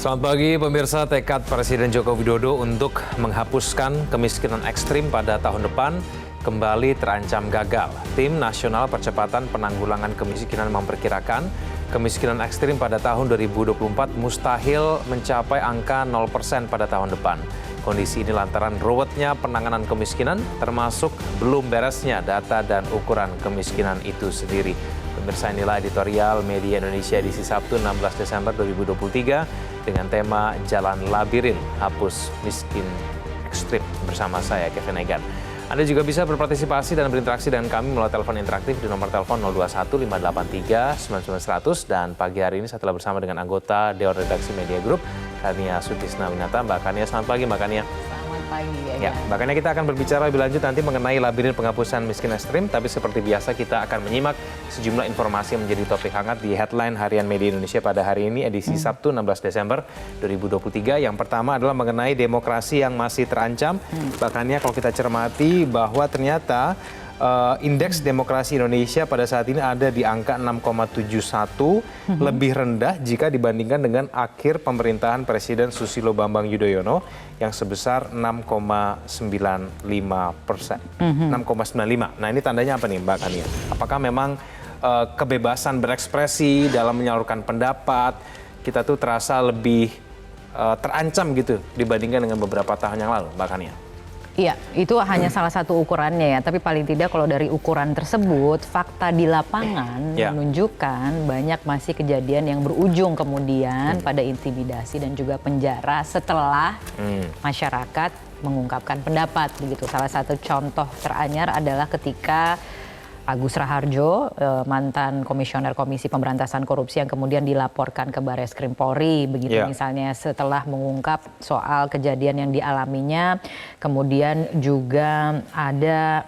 Selamat pagi pemirsa, tekad Presiden Joko Widodo untuk menghapuskan kemiskinan ekstrim pada tahun depan kembali terancam gagal. Tim Nasional Percepatan Penanggulangan Kemiskinan memperkirakan kemiskinan ekstrim pada tahun 2024 mustahil mencapai angka 0% pada tahun depan. Kondisi ini lantaran ruwetnya penanganan kemiskinan termasuk belum beresnya data dan ukuran kemiskinan itu sendiri. Pemirsa, inilah editorial Media Indonesia edisi Sabtu 16 Desember 2023 dengan tema Jalan Labirin Hapus Miskin Ekstrim bersama saya Kevin Egan. Anda juga bisa berpartisipasi dan berinteraksi dengan kami melalui telepon interaktif di nomor telepon 021 583 99100 dan pagi hari ini saya telah bersama dengan anggota Dewan Redaksi Media Group Kania Sutisna Winata. Mbak Kania, selamat pagi Mbak Kania. Pagi, ya, Mbak Kania, kita akan berbicara lebih lanjut nanti mengenai labirin penghapusan miskin ekstrim, tapi seperti biasa kita akan menyimak sejumlah informasi yang menjadi topik hangat di headline harian Media Indonesia pada hari ini edisi Sabtu 16 Desember 2023. Yang pertama adalah mengenai demokrasi yang masih terancam. Mbak Kania, kalau kita cermati bahwa ternyata indeks demokrasi Indonesia pada saat ini ada di angka 6,71, lebih rendah jika dibandingkan dengan akhir pemerintahan Presiden Susilo Bambang Yudhoyono yang sebesar 6,95%. 6,95. Nah, ini tandanya apa nih Mbak Kania? Apakah memang kebebasan berekspresi dalam menyalurkan pendapat kita tuh terasa lebih terancam gitu dibandingkan dengan beberapa tahun yang lalu, Mbak Kania? Iya, itu hanya salah satu ukurannya ya. Tapi paling tidak kalau dari ukuran tersebut, fakta di lapangan menunjukkan banyak masih kejadian yang berujung kemudian pada intimidasi dan juga penjara setelah masyarakat mengungkapkan pendapat. Begitu. Salah satu contoh teranyar adalah ketika Agus Raharjo, mantan komisioner Komisi Pemberantasan Korupsi yang kemudian dilaporkan ke Bareskrim Polri, begitu misalnya setelah mengungkap soal kejadian yang dialaminya, kemudian juga ada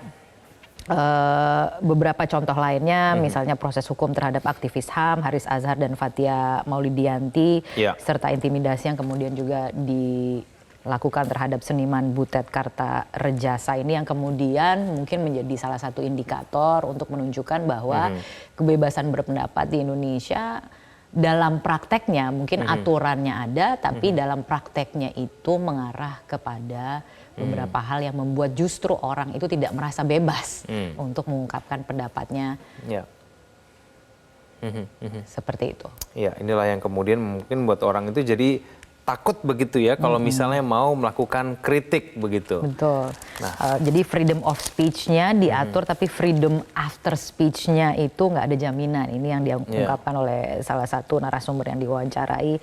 beberapa contoh lainnya, misalnya proses hukum terhadap aktivis HAM, Haris Azhar dan Fathia Maulidiyanti, serta intimidasi yang kemudian juga dilakukan terhadap seniman Butet Kartarejasa ini yang kemudian mungkin menjadi salah satu indikator untuk menunjukkan bahwa kebebasan berpendapat di Indonesia dalam prakteknya mungkin aturannya ada, tapi dalam prakteknya itu mengarah kepada beberapa hal yang membuat justru orang itu tidak merasa bebas untuk mengungkapkan pendapatnya. Seperti itu. Ya, inilah yang kemudian mungkin buat orang itu jadi takut begitu ya kalau misalnya mau melakukan kritik begitu. Betul. Jadi freedom of speech-nya diatur, tapi freedom after speech-nya itu nggak ada jaminan. Ini yang diungkapkan oleh salah satu narasumber yang diwawancarai,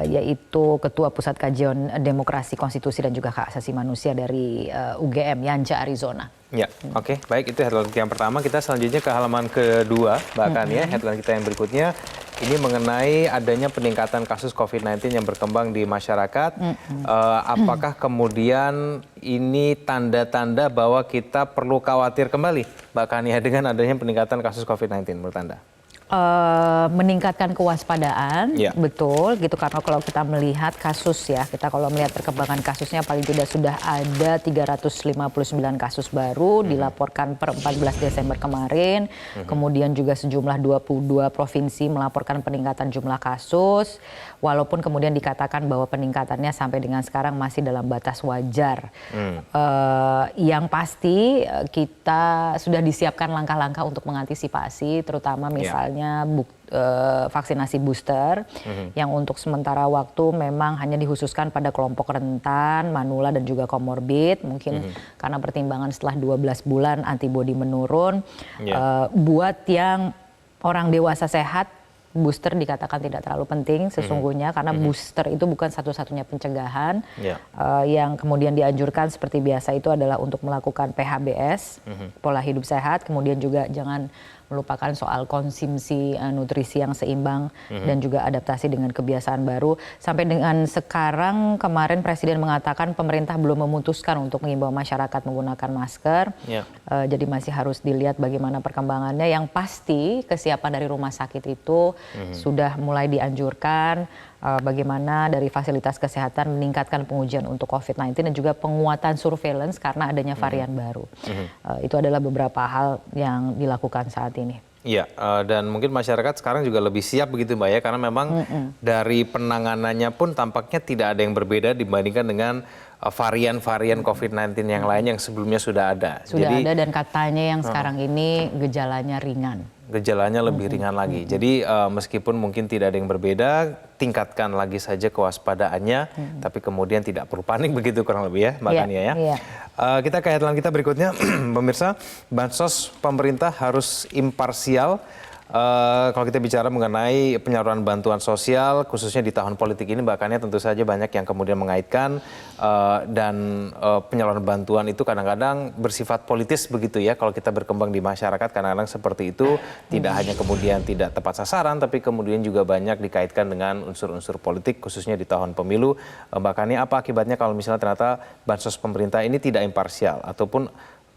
yaitu Ketua Pusat Kajian Demokrasi, Konstitusi dan juga Hak Asasi Manusia dari UGM, Yanja Arizona. Ya, oke, baik, itu headline yang pertama. Kita selanjutnya ke halaman kedua, bahkan ya, headline kita yang berikutnya. Ini mengenai adanya peningkatan kasus COVID-19 yang berkembang di masyarakat. Apakah kemudian ini tanda-tanda bahwa kita perlu khawatir kembali, Mbak Kania, dengan adanya peningkatan kasus COVID-19 menurut Anda? Meningkatkan kewaspadaan, betul gitu, karena kalau kita melihat kasus ya, kita kalau melihat perkembangan kasusnya paling tidak sudah ada 359 kasus baru dilaporkan per 14 Desember kemarin, kemudian juga sejumlah 22 provinsi melaporkan peningkatan jumlah kasus, walaupun kemudian dikatakan bahwa peningkatannya sampai dengan sekarang masih dalam batas wajar. Yang pasti kita sudah disiapkan langkah-langkah untuk mengantisipasi, terutama misalnya vaksinasi booster yang untuk sementara waktu memang hanya dikhususkan pada kelompok rentan, manula dan juga komorbid, mungkin karena pertimbangan setelah 12 bulan antibodi menurun. Buat yang orang dewasa sehat, booster dikatakan tidak terlalu penting sesungguhnya, karena booster itu bukan satu-satunya pencegahan. Yang kemudian dianjurkan seperti biasa itu adalah untuk melakukan PHBS, pola hidup sehat, kemudian juga jangan melupakan soal konsumsi nutrisi yang seimbang dan juga adaptasi dengan kebiasaan baru. Sampai dengan sekarang, kemarin Presiden mengatakan pemerintah belum memutuskan untuk mengimbau masyarakat menggunakan masker. Jadi masih harus dilihat bagaimana perkembangannya. Yang pasti kesiapan dari rumah sakit itu sudah mulai dianjurkan. Bagaimana dari fasilitas kesehatan meningkatkan pengujian untuk COVID-19 dan juga penguatan surveillance karena adanya varian baru. Itu adalah beberapa hal yang dilakukan saat ini. Iya, dan mungkin masyarakat sekarang juga lebih siap begitu Mbak ya, karena memang dari penanganannya pun tampaknya tidak ada yang berbeda dibandingkan dengan varian-varian COVID-19 yang lain yang sebelumnya sudah ada. Sudah ada dan katanya yang sekarang ini gejalanya ringan. Gejalanya lebih ringan lagi. Jadi meskipun mungkin tidak ada yang berbeda, tingkatkan lagi saja kewaspadaannya, tapi kemudian tidak perlu panik begitu kurang lebih ya, Mbak Kania ya. Iya. Kita ke headline kita berikutnya, pemirsa, bansos pemerintah harus imparsial. Kalau kita bicara mengenai penyaluran bantuan sosial, khususnya di tahun politik ini, bahkan tentu saja banyak yang kemudian mengaitkan dan penyaluran bantuan itu kadang-kadang bersifat politis begitu ya. Kalau kita berkembang di masyarakat kadang-kadang seperti itu, tidak hanya kemudian tidak tepat sasaran, tapi kemudian juga banyak dikaitkan dengan unsur-unsur politik, khususnya di tahun pemilu. Bahkan apa akibatnya kalau misalnya ternyata bansos pemerintah ini tidak imparsial, ataupun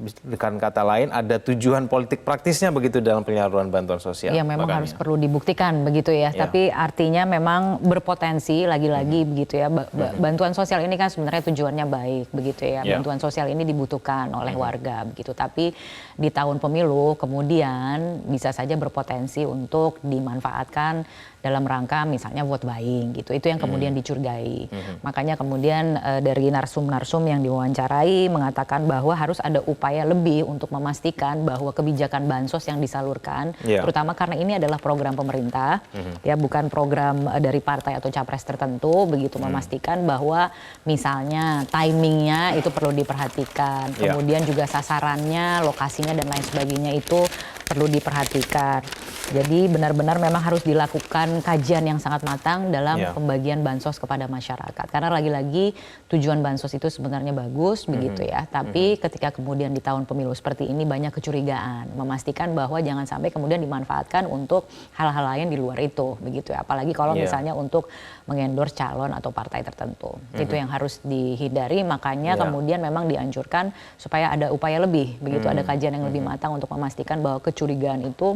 dengan kata lain ada tujuan politik praktisnya begitu dalam penyaluran bantuan sosial. Iya, memang harus perlu dibuktikan begitu ya. Tapi artinya memang berpotensi lagi-lagi begitu ya. Bantuan sosial ini kan sebenarnya tujuannya baik begitu ya. Bantuan sosial ini dibutuhkan oleh warga begitu. Tapi di tahun pemilu kemudian bisa saja berpotensi untuk dimanfaatkan dalam rangka misalnya vote buying gitu. Itu yang kemudian dicurigai. Makanya kemudian dari narsum-narsum yang diwawancarai mengatakan bahwa harus ada upaya lebih untuk memastikan bahwa kebijakan bansos yang disalurkan, terutama karena ini adalah program pemerintah, ya bukan program dari partai atau capres tertentu, begitu memastikan bahwa misalnya timingnya itu perlu diperhatikan, kemudian juga sasarannya, lokasinya dan lain sebagainya itu perlu diperhatikan. Jadi benar-benar memang harus dilakukan kajian yang sangat matang dalam pembagian bansos kepada masyarakat. Karena lagi-lagi tujuan bansos itu sebenarnya bagus begitu ya. Tapi ketika kemudian di tahun pemilu seperti ini banyak kecurigaan. Memastikan bahwa jangan sampai kemudian dimanfaatkan untuk hal-hal lain di luar itu begitu ya. Apalagi kalau misalnya untuk mengendorse calon atau partai tertentu. Itu yang harus dihindari. Makanya kemudian memang dianjurkan supaya ada upaya lebih begitu. Ada kajian yang lebih matang untuk memastikan bahwa kecurigaan itu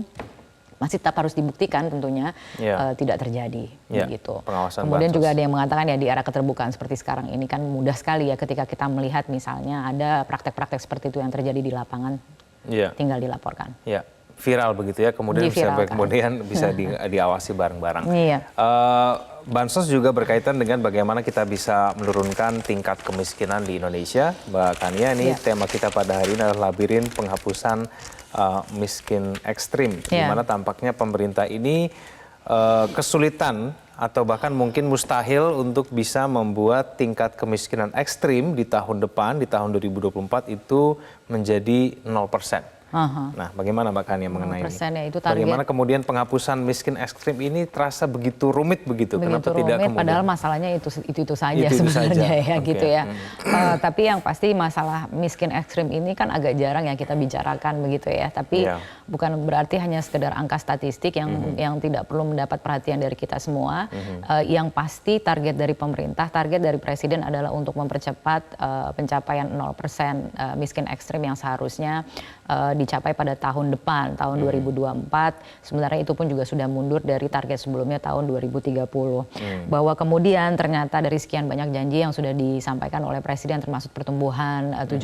masih tetap harus dibuktikan tentunya tidak terjadi begitu. Kemudian juga ada yang mengatakan ya di era keterbukaan seperti sekarang ini kan mudah sekali ya ketika kita melihat misalnya ada praktek-praktek seperti itu yang terjadi di lapangan, tinggal dilaporkan. Viral begitu ya, kemudian bisa diawasi bareng-bareng. Bansos juga berkaitan dengan bagaimana kita bisa menurunkan tingkat kemiskinan di Indonesia. Mbak Kania, ini tema kita pada hari ini adalah labirin penghapusan miskin ekstrim, di mana tampaknya pemerintah ini kesulitan atau bahkan mungkin mustahil untuk bisa membuat tingkat kemiskinan ekstrim di tahun depan, di tahun 2024 itu menjadi 0%. Nah, bagaimana Mbak Kania mengenai ini? Ya, itu target. Bagaimana kemudian penghapusan miskin ekstrim ini terasa begitu rumit begitu? Kenapa tidak kemudian? Padahal masalahnya itu saja sebenarnya ya gitu ya. Tapi yang pasti masalah miskin ekstrim ini kan agak jarang yang kita bicarakan begitu ya. Tapi bukan berarti hanya sekedar angka statistik yang tidak perlu mendapat perhatian dari kita semua. Yang pasti target dari pemerintah, target dari presiden adalah untuk mempercepat pencapaian 0% miskin ekstrim yang seharusnya dicapai pada tahun depan, tahun 2024. Sebenarnya itu pun juga sudah mundur dari target sebelumnya tahun 2030. Bahwa kemudian ternyata dari sekian banyak janji yang sudah disampaikan oleh Presiden termasuk pertumbuhan 7%,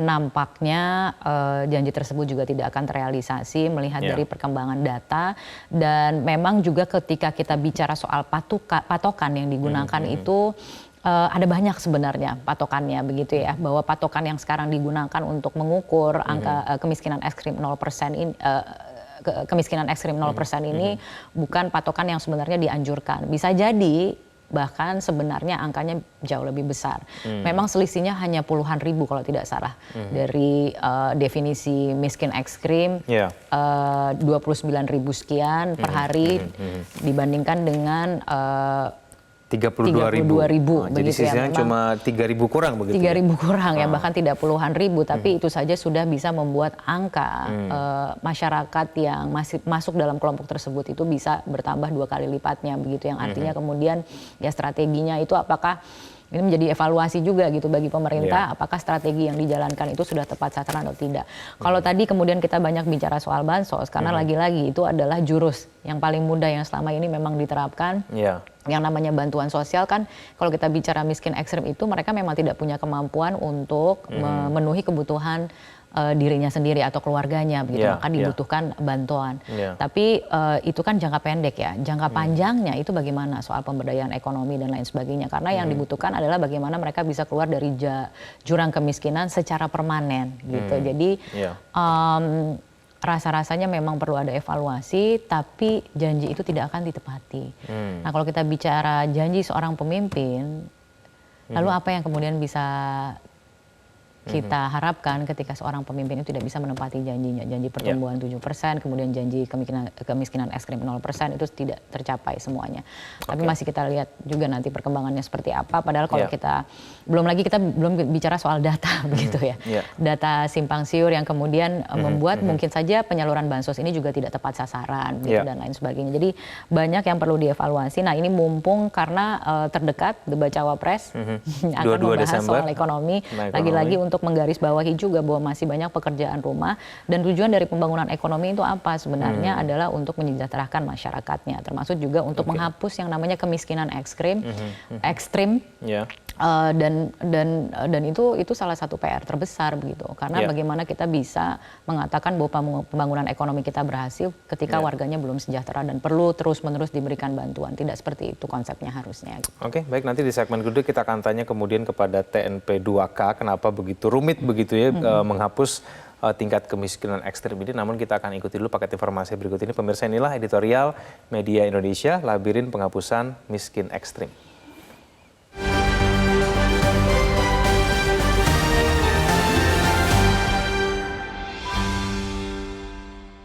nampaknya janji tersebut juga tidak akan terrealisasi melihat dari perkembangan data. Dan memang juga ketika kita bicara soal patokan yang digunakan itu ada banyak sebenarnya patokannya begitu ya, bahwa patokan yang sekarang digunakan untuk mengukur angka kemiskinan ekstrim 0% ini kemiskinan ekstrim 0% ini bukan patokan yang sebenarnya dianjurkan. Bisa jadi bahkan sebenarnya angkanya jauh lebih besar. Memang selisihnya hanya puluhan ribu kalau tidak salah dari definisi miskin ekstrim 29.000 sekian per hari dibandingkan dengan 32.000. Jadi sisanya cuma 3.000 kurang begitu. 3.000 kurang ya, bahkan tidak puluhan ribu, tapi itu saja sudah bisa membuat angka masyarakat yang masih masuk dalam kelompok tersebut itu bisa bertambah 2 kali lipatnya begitu, yang artinya kemudian ya strateginya itu apakah ini menjadi evaluasi juga gitu bagi pemerintah, apakah strategi yang dijalankan itu sudah tepat sasaran atau tidak. Kalau tadi kemudian kita banyak bicara soal bansos, karena lagi-lagi itu adalah jurus yang paling mudah yang selama ini memang diterapkan. Yang namanya bantuan sosial kan, kalau kita bicara miskin ekstrim itu mereka memang tidak punya kemampuan untuk memenuhi kebutuhan dirinya sendiri atau keluarganya begitu, maka dibutuhkan bantuan. Tapi itu kan jangka pendek ya. Jangka panjangnya itu bagaimana soal pemberdayaan ekonomi dan lain sebagainya. Karena yang dibutuhkan adalah bagaimana mereka bisa keluar dari jurang kemiskinan secara permanen gitu. Jadi rasa-rasanya memang perlu ada evaluasi, tapi janji itu tidak akan ditepati. Nah, kalau kita bicara janji seorang pemimpin, lalu apa yang kemudian bisa kita harapkan ketika seorang pemimpin itu tidak bisa menepati janjinya, janji pertumbuhan 7%, kemudian janji kemiskinan ekstrim 0%, itu tidak tercapai semuanya. Tapi masih kita lihat juga nanti perkembangannya seperti apa, padahal kalau kita belum bicara soal data begitu ya. Data simpang siur yang kemudian membuat mungkin saja penyaluran bansos ini juga tidak tepat sasaran gitu, dan lain sebagainya. Jadi banyak yang perlu dievaluasi. Nah, ini mumpung karena terdekat debat cawapres akan membahas Desember, soal ekonomi, lagi-lagi untuk menggarisbawahi juga bahwa masih banyak pekerjaan rumah, dan tujuan dari pembangunan ekonomi itu apa sebenarnya adalah untuk menyejahterakan masyarakatnya, termasuk juga untuk menghapus yang namanya kemiskinan ekstrim, dan itu salah satu PR terbesar begitu, karena bagaimana kita bisa mengatakan bahwa pembangunan ekonomi kita berhasil ketika warganya belum sejahtera dan perlu terus-menerus diberikan bantuan. Tidak seperti itu konsepnya harusnya. Oke, baik, nanti di segmen kedua kita akan tanya kemudian kepada TNP 2K kenapa begitu rumit begitu ya menghapus tingkat kemiskinan ekstrim ini. Namun kita akan ikuti dulu paket informasi berikut ini. Pemirsa, inilah editorial Media Indonesia, Labirin Penghapusan Miskin Ekstrim.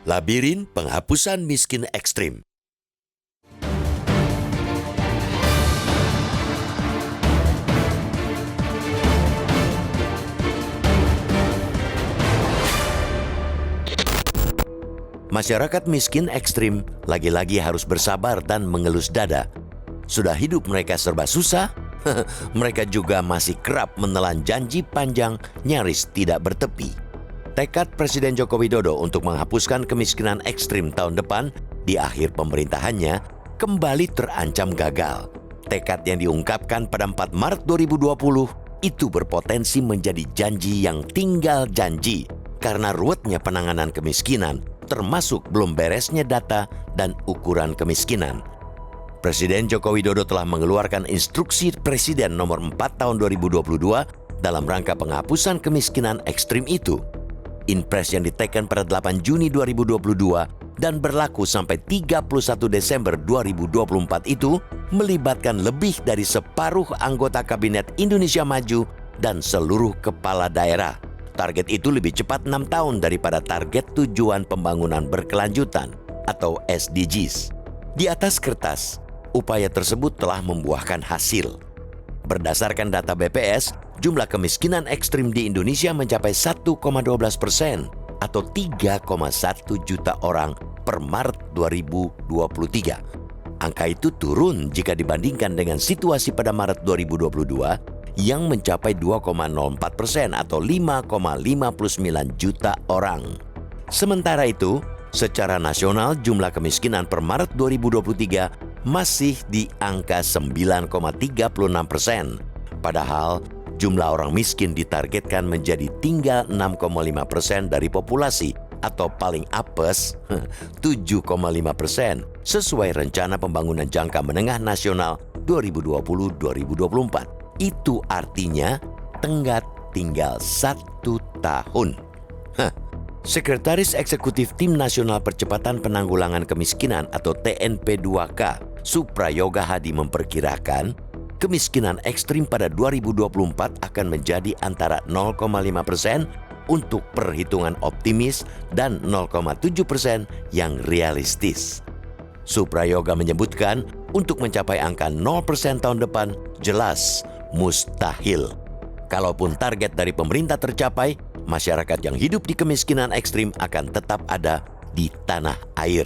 Labirin Penghapusan Miskin Ekstrim. Masyarakat miskin ekstrim lagi-lagi harus bersabar dan mengelus dada. Sudah hidup mereka serba susah, mereka juga masih kerap menelan janji panjang nyaris tidak bertepi. Tekad Presiden Joko Widodo untuk menghapuskan kemiskinan ekstrim tahun depan di akhir pemerintahannya kembali terancam gagal. Tekad yang diungkapkan pada 4 Maret 2020 itu berpotensi menjadi janji yang tinggal janji karena ruwetnya penanganan kemiskinan, termasuk belum beresnya data dan ukuran kemiskinan. Presiden Joko Widodo telah mengeluarkan instruksi Presiden nomor 4 tahun 2022 dalam rangka penghapusan kemiskinan ekstrim itu. Inpres yang diteken pada 8 Juni 2022 dan berlaku sampai 31 Desember 2024 itu melibatkan lebih dari separuh anggota Kabinet Indonesia Maju dan seluruh kepala daerah. Target itu lebih cepat 6 tahun daripada target tujuan pembangunan berkelanjutan atau SDGs. Di atas kertas, upaya tersebut telah membuahkan hasil. Berdasarkan data BPS, jumlah kemiskinan ekstrim di Indonesia mencapai 1,12% atau 3,1 juta orang per Maret 2023. Angka itu turun jika dibandingkan dengan situasi pada Maret 2022 yang mencapai 2,04% atau 5,59 juta orang. Sementara itu, secara nasional jumlah kemiskinan per Maret 2023 masih di angka 9,36%. Padahal jumlah orang miskin ditargetkan menjadi tinggal 6,5% dari populasi atau paling apes 7,5% sesuai Rencana Pembangunan Jangka Menengah Nasional 2020-2024. Itu artinya tenggat tinggal 1 tahun. Sekretaris Eksekutif Tim Nasional Percepatan Penanggulangan Kemiskinan atau TNP 2K, Suprayoga Hadi memperkirakan kemiskinan ekstrim pada 2024 akan menjadi antara 0,5% untuk perhitungan optimis dan 0,7% yang realistis. Suprayoga menyebutkan untuk mencapai angka 0% tahun depan jelas mustahil. Kalaupun target dari pemerintah tercapai, masyarakat yang hidup di kemiskinan ekstrim akan tetap ada di tanah air.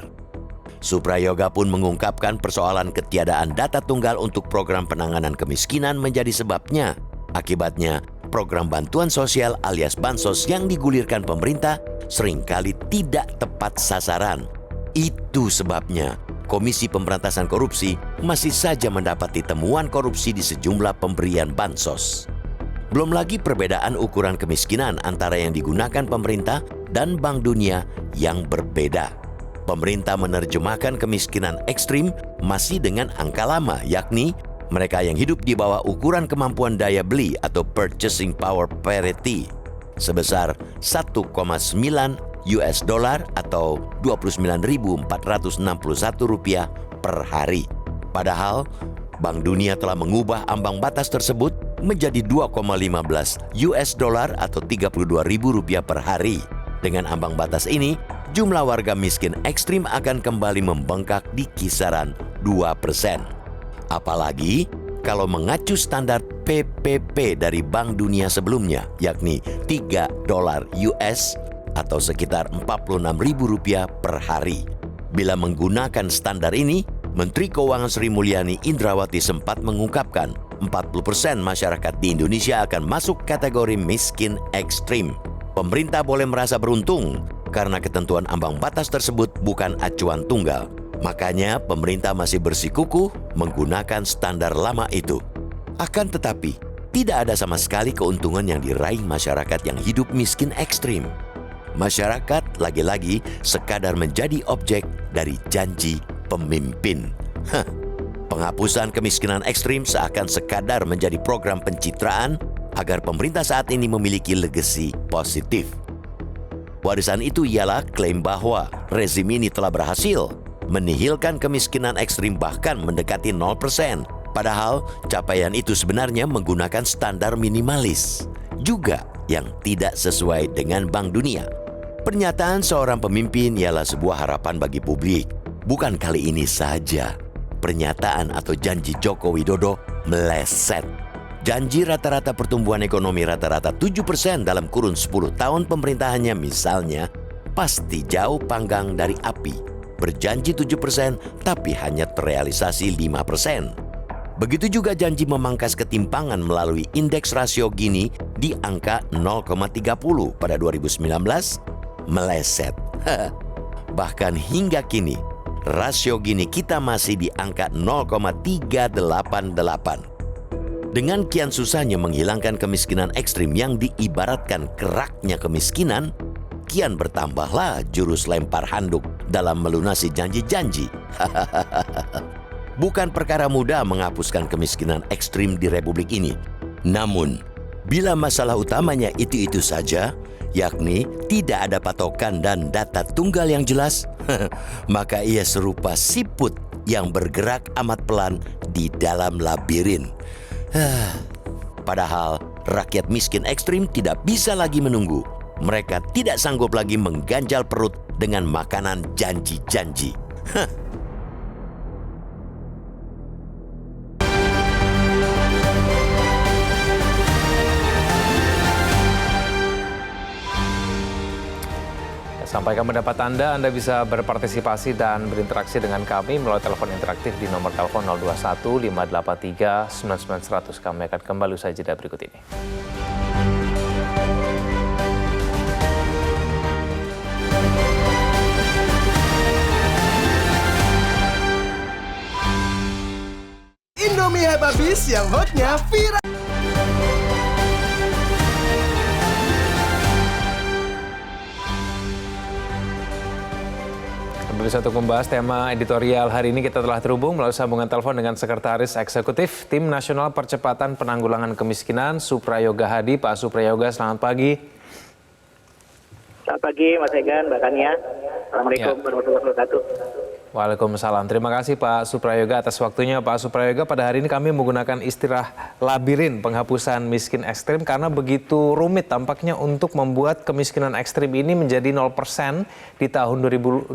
Suprayoga pun mengungkapkan persoalan ketiadaan data tunggal untuk program penanganan kemiskinan menjadi sebabnya. Akibatnya, program bantuan sosial alias bansos yang digulirkan pemerintah seringkali tidak tepat sasaran. Itu sebabnya Komisi Pemberantasan Korupsi masih saja mendapati temuan korupsi di sejumlah pemberian bansos. Belum lagi perbedaan ukuran kemiskinan antara yang digunakan pemerintah dan Bank Dunia yang berbeda. Pemerintah menerjemahkan kemiskinan ekstrim masih dengan angka lama, yakni mereka yang hidup di bawah ukuran kemampuan daya beli atau purchasing power parity sebesar 1,9 US dollar atau Rp29.461 per hari. Padahal Bank Dunia telah mengubah ambang batas tersebut menjadi 2,15 US dollar atau Rp32.000 per hari. Dengan ambang batas ini, jumlah warga miskin ekstrim akan kembali membengkak di kisaran 2%. Apalagi kalau mengacu standar PPP dari Bank Dunia sebelumnya, yakni 3 dolar US atau sekitar Rp46.000 per hari. Bila menggunakan standar ini, Menteri Keuangan Sri Mulyani Indrawati sempat mengungkapkan 40% masyarakat di Indonesia akan masuk kategori miskin ekstrim. Pemerintah boleh merasa beruntung karena ketentuan ambang batas tersebut bukan acuan tunggal. Makanya pemerintah masih bersikukuh menggunakan standar lama itu. Akan tetapi, tidak ada sama sekali keuntungan yang diraih masyarakat yang hidup miskin ekstrim. Masyarakat lagi-lagi sekadar menjadi objek dari janji pemimpin. Penghapusan kemiskinan ekstrim seakan sekadar menjadi program pencitraan agar pemerintah saat ini memiliki legasi positif. Warisan itu ialah klaim bahwa rezim ini telah berhasil menihilkan kemiskinan ekstrim bahkan mendekati 0%. Padahal capaian itu sebenarnya menggunakan standar minimalis, juga yang tidak sesuai dengan Bank Dunia. Pernyataan seorang pemimpin ialah sebuah harapan bagi publik. Bukan kali ini saja pernyataan atau janji Joko Widodo meleset. Janji rata-rata pertumbuhan ekonomi rata-rata 7% dalam kurun 10 tahun pemerintahannya misalnya, pasti jauh panggang dari api. Berjanji 7% tapi hanya terrealisasi 5%. Begitu juga janji memangkas ketimpangan melalui indeks rasio Gini di angka 0,30 pada 2019, meleset. Bahkan hingga kini, rasio Gini kita masih di angka 0,388. Dengan kian susahnya menghilangkan kemiskinan ekstrim yang diibaratkan keraknya kemiskinan, kian bertambahlah jurus lempar handuk dalam melunasi janji-janji. Bukan perkara mudah menghapuskan kemiskinan ekstrim di Republik ini. Namun, bila masalah utamanya itu-itu saja, yakni tidak ada patokan dan data tunggal yang jelas, maka ia serupa siput yang bergerak amat pelan di dalam labirin. Padahal rakyat miskin ekstrim tidak bisa lagi menunggu. Mereka tidak sanggup lagi mengganjal perut dengan makanan janji-janji. Sampaikan pendapat Anda bisa berpartisipasi dan berinteraksi dengan kami melalui telepon interaktif di nomor telepon 021 583 99 100. Kami akan kembali usai jeda berikut ini. Indomie habis yang hotnya viral. Bisa untuk membahas tema editorial hari ini kita telah terhubung melalui sambungan telepon dengan Sekretaris Eksekutif Tim Nasional Percepatan Penanggulangan Kemiskinan Suprayoga Hadi. Pak Suprayoga, selamat pagi. Selamat pagi Mas Egan, Mbak Kania. Assalamualaikum warahmatullahi wabarakatuh. Waalaikumsalam. Terima kasih Pak Suprayoga atas waktunya. Pak Suprayoga, pada hari ini kami menggunakan istilah labirin penghapusan miskin ekstrim karena begitu rumit tampaknya untuk membuat kemiskinan ekstrim ini menjadi 0% di tahun 2024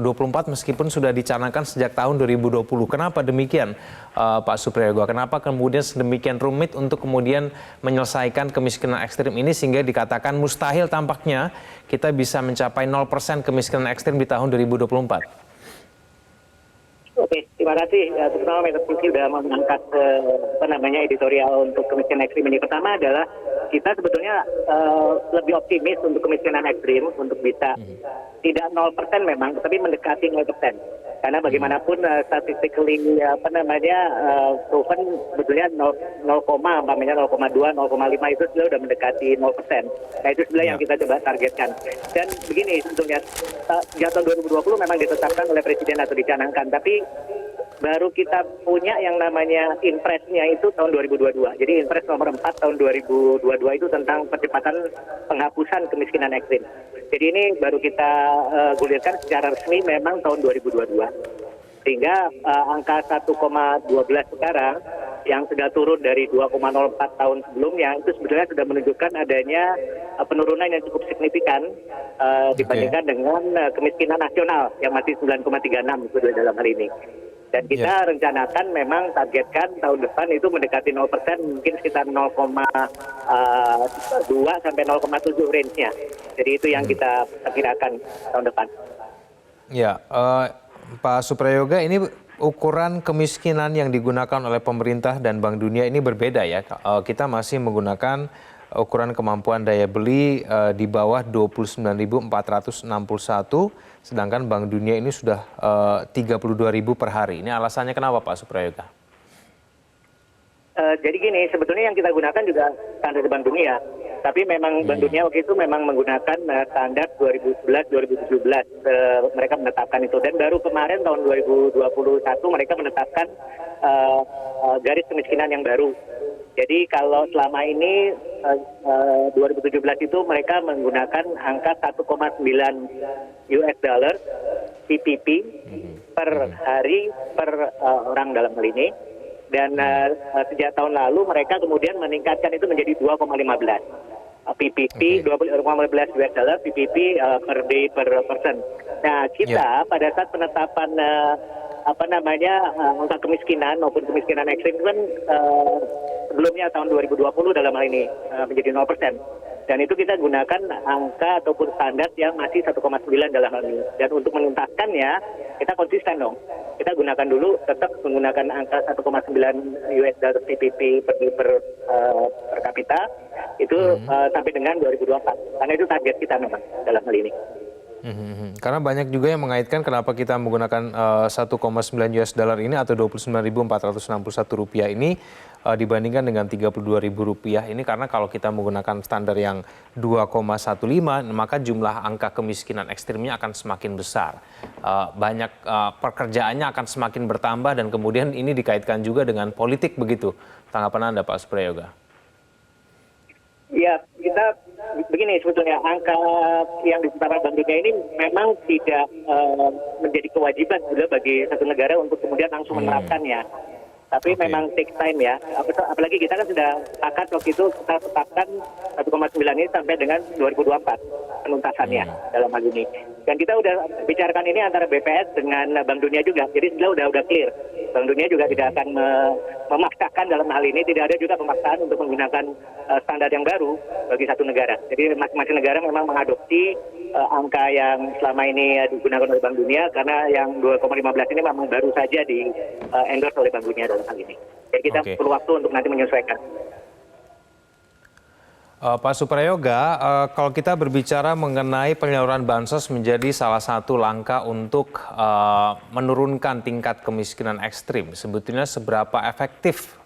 meskipun sudah dicanangkan sejak tahun 2020. Kenapa demikian Pak Suprayoga? Kenapa kemudian sedemikian rumit untuk kemudian menyelesaikan kemiskinan ekstrim ini sehingga dikatakan mustahil tampaknya kita bisa mencapai 0% kemiskinan ekstrim di tahun 2024? Oke, terima kasih. Terutama Metro TV sudah mengangkat editorial untuk kemiskinan ekstrim ini. Pertama adalah kita sebetulnya lebih optimis untuk kemiskinan ekstrim untuk bisa tidak 0% memang, tapi mendekati 0%. Karena bagaimanapun statistically proven sebetulnya 0,2, 0,5 itu sudah mendekati 0%. Nah itu sebenarnya yang kita coba targetkan. Dan begini sebetulnya sejak tahun 2020 memang ditetapkan oleh Presiden atau dicanangkan, tapi baru kita punya yang namanya Inpresnya itu tahun 2022. Jadi Inpres nomor 4 tahun 2022 itu tentang percepatan penghapusan kemiskinan ekstrim. Jadi ini baru kita gulirkan secara resmi memang tahun 2022. Sehingga angka 1,12 sekarang yang sudah turun dari 2,04 tahun sebelumnya itu sebetulnya sudah menunjukkan adanya penurunan yang cukup signifikan dibandingkan dengan kemiskinan nasional yang masih 9,36 sebetulnya dalam hal ini. Dan kita rencanakan memang targetkan tahun depan itu mendekati 0%, mungkin sekitar 0,2 sampai 0,7 range-nya. Jadi itu yang kita perkirakan tahun depan. Ya, Pak Suprayoga, ini ukuran kemiskinan yang digunakan oleh pemerintah dan Bank Dunia ini berbeda ya. Kita masih menggunakan ukuran kemampuan daya beli di bawah 29.461, sedangkan Bank Dunia ini sudah 32.000 per hari. Ini alasannya kenapa Pak Suprayoga? Jadi gini, sebetulnya yang kita gunakan juga standar Bank Dunia. Tapi memang Bank Dunia waktu itu memang menggunakan standar 2011-2017. Mereka menetapkan itu. Dan baru kemarin tahun 2021 mereka menetapkan garis kemiskinan yang baru. Jadi kalau selama ini 2017 itu mereka menggunakan angka 1,9 US dollar PPP per hari per orang dalam hal ini. Dan sejak tahun lalu mereka kemudian meningkatkan itu menjadi 2,15 PPP, 2,15 US dollar PPP per day per person. Nah kita pada saat penetapan angka kemiskinan maupun kemiskinan ekstrim kan sebelumnya tahun 2020 dalam hal ini menjadi 0%. Dan itu kita gunakan angka ataupun standar yang masih 1,9 dalam hal ini. Dan untuk menuntaskannya, kita konsisten dong. Kita gunakan dulu, tetap menggunakan angka 1,9 US dollar PPP per kapita, itu sampai dengan 2024. Karena itu target kita memang dalam hal ini. Karena banyak juga yang mengaitkan kenapa kita menggunakan 1,9 US dollar ini atau Rp29.461 ini dibandingkan dengan Rp32.000 ini, karena kalau kita menggunakan standar yang 2,15 maka jumlah angka kemiskinan ekstrimnya akan semakin besar. Banyak pekerjaannya akan semakin bertambah dan kemudian ini dikaitkan juga dengan politik begitu. Tanggapan Anda Pak Suprayoga? Ya, kita begini sebetulnya angka yang ditetapkan Bank Dunia ini memang tidak menjadi kewajiban juga bagi satu negara untuk kemudian langsung menerapkannya. Tapi memang take time ya. Apalagi kita kan sudah sepakat waktu itu kita tetapkan 1,9 ini sampai dengan 2024 penuntasannya dalam hal ini. Dan kita udah bicarakan ini antara BPS dengan Bank Dunia juga. Jadi sudah clear. Bank Dunia juga tidak akan memaksakan dalam hal ini. Tidak ada juga pemaksaan untuk menggunakan standar yang baru bagi satu negara. Jadi masing-masing negara memang mengadopsi angka yang selama ini digunakan oleh Bank Dunia, karena yang 2,15 ini memang baru saja di endorse oleh Bank Dunia dalam hal ini. Jadi kita perlu waktu untuk nanti menyesuaikan. Pak Suprayoga, kalau kita berbicara mengenai penyaluran bansos menjadi salah satu langkah untuk menurunkan tingkat kemiskinan ekstrim, sebetulnya seberapa efektif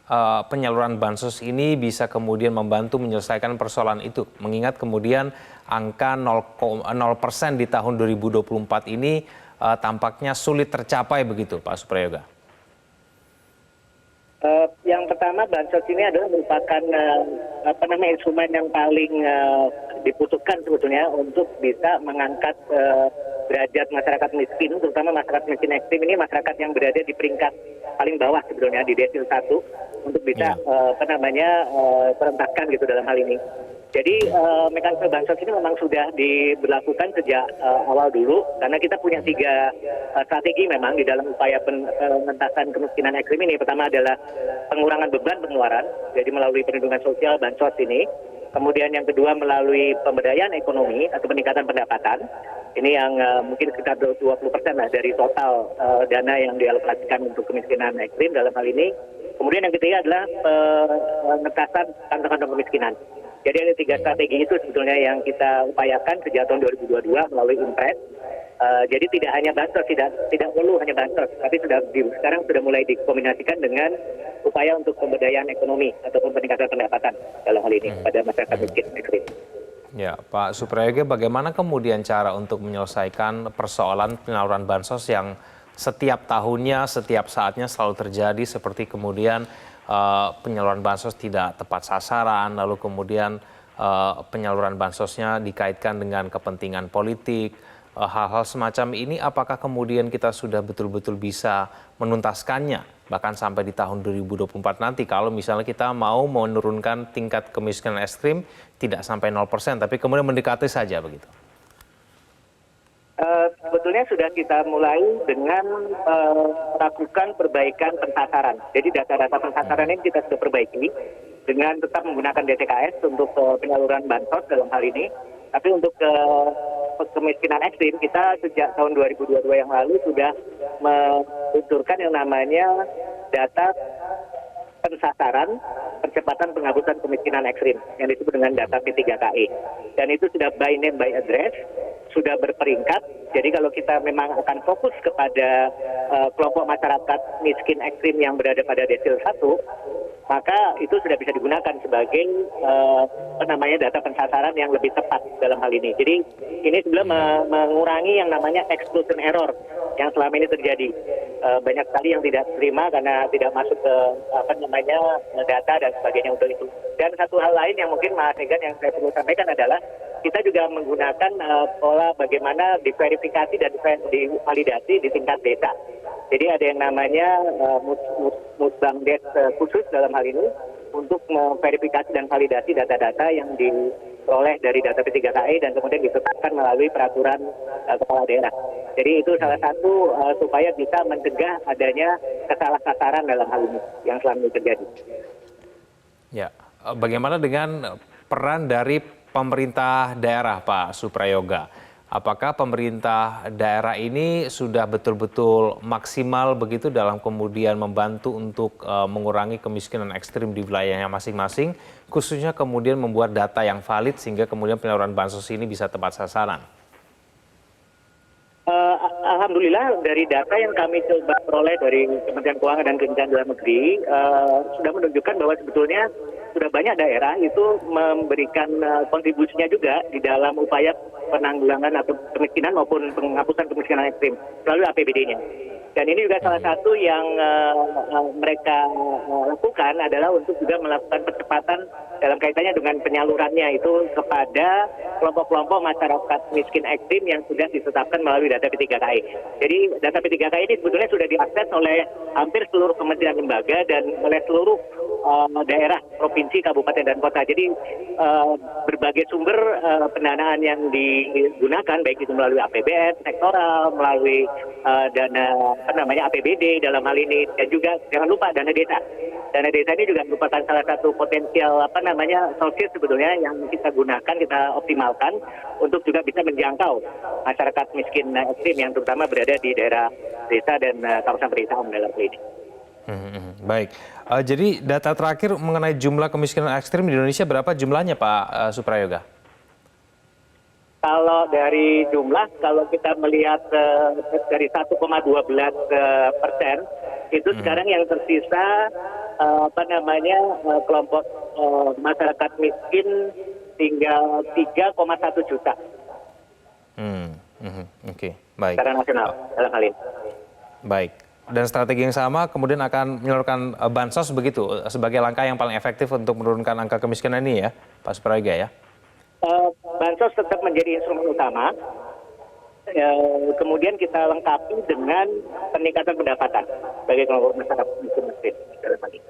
penyaluran bansos ini bisa kemudian membantu menyelesaikan persoalan itu? Mengingat kemudian angka 0% di tahun 2024 ini tampaknya sulit tercapai begitu, Pak Suprayoga. Yang pertama, bansos ini adalah merupakan instrumen yang paling dibutuhkan sebetulnya untuk bisa mengangkat derajat masyarakat miskin, terutama masyarakat miskin ekstrim ini, masyarakat yang berada di peringkat paling bawah sebetulnya di desil 1 untuk bisa terentaskan gitu dalam hal ini. Jadi mekanisme bansos ini memang sudah diberlakukan sejak awal dulu, karena kita punya 3 strategi memang di dalam upaya pengentasan kemiskinan ekstrim ini. Pertama adalah pengurangan beban pengeluaran, jadi melalui perlindungan sosial bansos ini. Kemudian yang kedua melalui pemberdayaan ekonomi atau peningkatan pendapatan. Ini yang mungkin sekitar 20% lah dari total dana yang dialokasikan untuk kemiskinan ekstrim dalam hal ini. Kemudian yang ketiga adalah pengentasan kantong-kantong kemiskinan. Jadi ada 3 strategi itu sebetulnya yang kita upayakan sejak tahun 2022 melalui Impres. Jadi tidak hanya bansos, tidak perlu hanya bansos, tapi sekarang sudah mulai dikombinasikan dengan upaya untuk pemberdayaan ekonomi ataupun peningkatan pendapatan dalam hal ini pada masyarakat miskin ekstrim. Ya, Pak Suprayoga, bagaimana kemudian cara untuk menyelesaikan persoalan penyaluran bansos yang setiap tahunnya, setiap saatnya selalu terjadi, seperti kemudian penyaluran bansos tidak tepat sasaran, lalu kemudian penyaluran bansosnya dikaitkan dengan kepentingan politik, hal-hal semacam ini, apakah kemudian kita sudah betul-betul bisa menuntaskannya bahkan sampai di tahun 2024 nanti kalau misalnya kita mau menurunkan tingkat kemiskinan ekstrim tidak sampai 0%, tapi kemudian mendekati saja begitu? Sebetulnya sudah kita mulai dengan melakukan perbaikan pensasaran. Jadi data-data pensasaran ini kita sudah perbaiki dengan tetap menggunakan DTKS untuk penyaluran bansos dalam hal ini. Tapi untuk kemiskinan ekstrim, kita sejak tahun 2022 yang lalu sudah meluncurkan yang namanya data pensasaran percepatan penghapusan kemiskinan ekstrim yang disebut dengan data P3KE. Dan itu sudah by name by address, sudah berperingkat. Jadi kalau kita memang akan fokus kepada kelompok masyarakat miskin ekstrim yang berada pada desil 1, maka itu sudah bisa digunakan sebagai data pensasaran yang lebih tepat dalam hal ini. Jadi ini sebelum mengurangi yang namanya exclusion error yang selama ini terjadi. Banyak sekali yang tidak terima karena tidak masuk ke data dan sebagainya untuk itu. Dan satu hal lain yang mungkin Mas Egan yang saya perlu sampaikan adalah kita juga menggunakan pola bagaimana diverifikasi dan divalidasi di tingkat desa. Jadi ada yang namanya Musbangdes khusus dalam hal ini untuk memverifikasi dan validasi data-data yang diperoleh dari data P3KE dan kemudian ditetapkan melalui peraturan kepala daerah. Jadi itu salah satu supaya bisa mencegah adanya kesalahsasaran dalam hal ini yang selama ini terjadi. Ya, bagaimana dengan peran dari pemerintah daerah, Pak Suprayoga? Apakah pemerintah daerah ini sudah betul-betul maksimal begitu dalam kemudian membantu untuk mengurangi kemiskinan ekstrim di wilayahnya masing-masing, khususnya kemudian membuat data yang valid sehingga kemudian penyaluran bansos ini bisa tepat sasaran? Alhamdulillah dari data yang kami coba peroleh dari Kementerian Keuangan dan Kementerian Dalam Negeri sudah menunjukkan bahwa sebetulnya sudah banyak daerah itu memberikan kontribusinya juga di dalam upaya penanggulangan atau kemiskinan maupun penghapusan kemiskinan ekstrim melalui APBD-nya. Dan ini juga salah satu yang mereka lakukan adalah untuk juga melakukan percepatan dalam kaitannya dengan penyalurannya itu kepada kelompok-kelompok masyarakat miskin ekstrim yang sudah ditetapkan melalui data P3KE. Jadi data P3KE ini sebetulnya sudah diakses oleh hampir seluruh kementerian lembaga dan oleh seluruh daerah, provinsi, kabupaten, dan kota. Jadi berbagai sumber pendanaan yang digunakan, baik itu melalui APBN, sektoral, melalui dana APBD dalam hal ini, dan juga jangan lupa dana desa. Dana desa ini juga merupakan salah satu potensial sources sebetulnya yang kita gunakan, kita optimalkan untuk juga bisa menjangkau masyarakat miskin ekstrim yang terutama berada di daerah desa dan kawasan pedesaan dalam hal ini. Baik, jadi data terakhir mengenai jumlah kemiskinan ekstrim di Indonesia berapa jumlahnya, Pak Suprayoga? Kalau dari jumlah, kalau kita melihat dari 1,12%, itu sekarang yang tersisa kelompok masyarakat miskin tinggal 3,1 juta. Oke, baik. Secara nasional dalam hal ini. Baik. Dan strategi yang sama kemudian akan menyalurkan bansos begitu sebagai langkah yang paling efektif untuk menurunkan angka kemiskinan ini ya, Pak Suprayoga ya? Bansos tetap menjadi instrumen utama. Kemudian kita lengkapi dengan peningkatan pendapatan bagi kelompok masyarakat miskin dalam hal ini.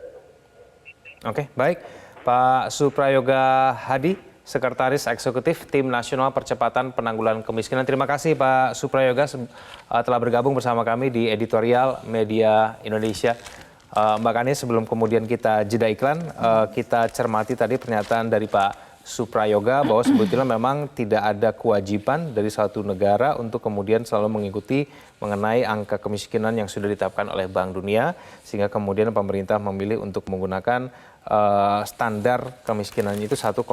Oke, baik. Pak Suprayoga Hadi, Sekretaris Eksekutif Tim Nasional Percepatan Penanggulangan Kemiskinan. Terima kasih Pak Suprayoga telah bergabung bersama kami di Editorial Media Indonesia. Mbak Kani, sebelum kemudian kita jeda iklan, kita cermati tadi pernyataan dari Pak Suprayoga bahwa sebetulnya memang tidak ada kewajiban dari suatu negara untuk kemudian selalu mengikuti mengenai angka kemiskinan yang sudah ditetapkan oleh Bank Dunia, sehingga kemudian pemerintah memilih untuk menggunakan standar kemiskinan itu 1,19%.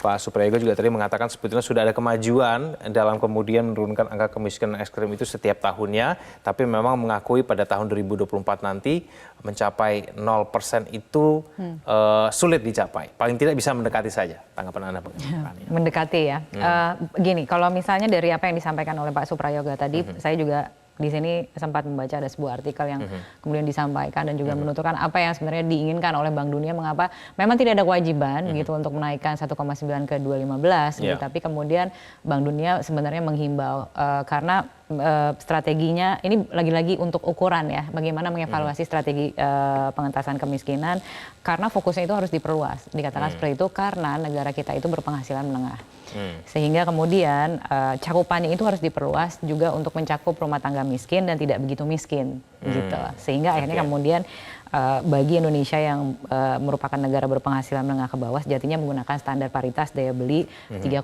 Pak Suprayoga juga tadi mengatakan sebetulnya sudah ada kemajuan dalam kemudian menurunkan angka kemiskinan ekstrem itu setiap tahunnya, tapi memang mengakui pada tahun 2024 nanti mencapai 0% itu sulit dicapai. Paling tidak bisa mendekati saja. Tanggapan Anda bagaimana? Mendekati ya. Gini, kalau misalnya dari apa yang disampaikan oleh Pak Suprayoga tadi, saya juga di sini sempat membaca ada sebuah artikel yang kemudian disampaikan dan juga menuturkan apa yang sebenarnya diinginkan oleh Bank Dunia, mengapa memang tidak ada kewajiban gitu untuk menaikkan 1,9 ke 2,15 gitu, tapi kemudian Bank Dunia sebenarnya menghimbau karena strateginya ini lagi-lagi untuk ukuran ya, bagaimana mengevaluasi strategi pengentasan kemiskinan, karena fokusnya itu harus diperluas, dikatakan seperti itu karena negara kita itu berpenghasilan menengah. Sehingga kemudian cakupannya itu harus diperluas juga untuk mencakup rumah tangga miskin dan tidak begitu miskin gitu. Sehingga akhirnya kemudian bagi Indonesia yang merupakan negara berpenghasilan menengah ke bawah sejatinya menggunakan standar paritas daya beli 3,2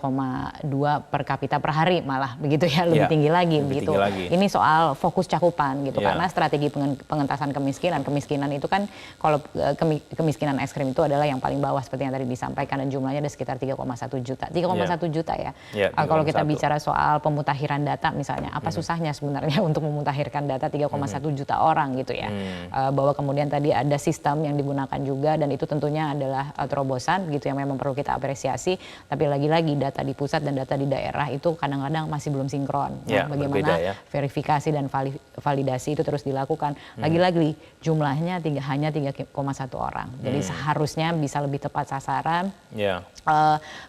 per kapita per hari, malah begitu ya, lebih tinggi lagi begitu. Ini soal fokus cakupan gitu, karena strategi pengentasan kemiskinan itu kan kalau kemiskinan ekstrim itu adalah yang paling bawah seperti yang tadi disampaikan dan jumlahnya ada sekitar 3,1 juta. 3,1 juta ya. Kalau kita bicara soal pemutakhiran data misalnya, apa susahnya sebenarnya untuk memutakhirkan data 3,1 juta orang gitu ya. Bahwa kemudian tadi ada sistem yang digunakan juga dan itu tentunya adalah terobosan gitu yang memang perlu kita apresiasi, tapi lagi-lagi data di pusat dan data di daerah itu kadang-kadang masih belum sinkron. Bagaimana verifikasi dan validasi itu terus dilakukan. Lagi-lagi jumlahnya hanya 3,1 orang. Jadi seharusnya bisa lebih tepat sasaran.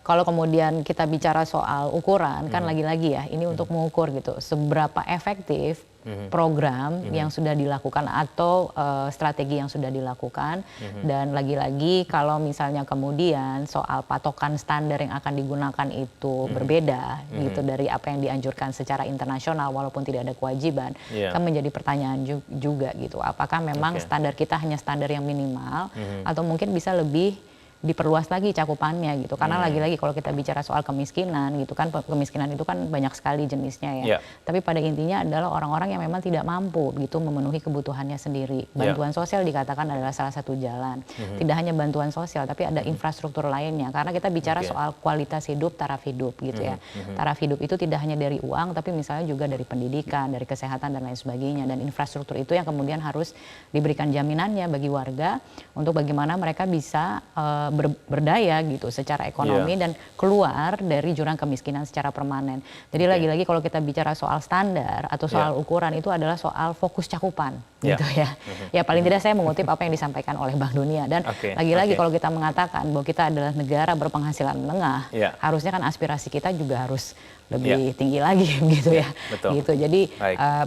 Kalau kemudian kita bicara soal ukuran kan lagi-lagi ya, ini untuk mengukur gitu seberapa efektif program yang sudah dilakukan atau strategi yang sudah dilakukan, dan lagi-lagi kalau misalnya kemudian soal patokan standar yang akan digunakan itu berbeda gitu dari apa yang dianjurkan secara internasional walaupun tidak ada kewajiban, kan menjadi pertanyaan juga gitu, apakah memang standar kita hanya standar yang minimal atau mungkin bisa lebih diperluas lagi cakupannya gitu, karena lagi-lagi kalau kita bicara soal kemiskinan gitu kan, kemiskinan itu kan banyak sekali jenisnya ya, tapi pada intinya adalah orang-orang yang memang tidak mampu gitu memenuhi kebutuhannya sendiri. Bantuan sosial dikatakan adalah salah satu jalan, tidak hanya bantuan sosial tapi ada infrastruktur lainnya, karena kita bicara soal kualitas hidup, taraf hidup gitu ya. Taraf hidup itu tidak hanya dari uang tapi misalnya juga dari pendidikan, dari kesehatan dan lain sebagainya, dan infrastruktur itu yang kemudian harus diberikan jaminannya bagi warga untuk bagaimana mereka bisa berdaya gitu secara ekonomi dan keluar dari jurang kemiskinan secara permanen. Jadi lagi-lagi kalau kita bicara soal standar atau soal ukuran itu adalah soal fokus cakupan gitu ya. Ya paling tidak saya mengutip apa yang disampaikan oleh Bank Dunia, dan lagi-lagi kalau kita mengatakan bahwa kita adalah negara berpenghasilan menengah, harusnya kan aspirasi kita juga harus lebih tinggi lagi gitu ya. Gitu. Jadi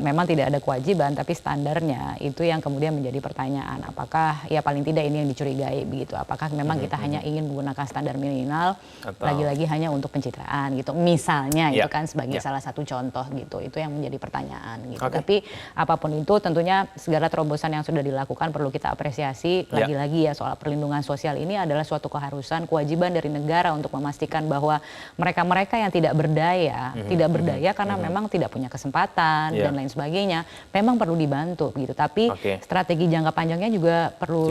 memang tidak ada kewajiban tapi standarnya itu yang kemudian menjadi pertanyaan, apakah ya paling tidak ini yang dicurigai begitu, apakah memang kita hanya ingin menggunakan standar minimal lagi-lagi hanya untuk pencitraan gitu misalnya, itu kan sebagai salah satu contoh gitu, itu yang menjadi pertanyaan gitu. Tapi apapun itu tentunya segala terobosan yang sudah dilakukan perlu kita apresiasi. Lagi-lagi ya soal perlindungan sosial ini adalah suatu keharusan, kewajiban dari negara untuk memastikan bahwa mereka-mereka yang tidak berdaya karena memang tidak punya kesempatan dan lain sebagainya, memang perlu dibantu gitu. Tapi strategi jangka panjangnya juga perlu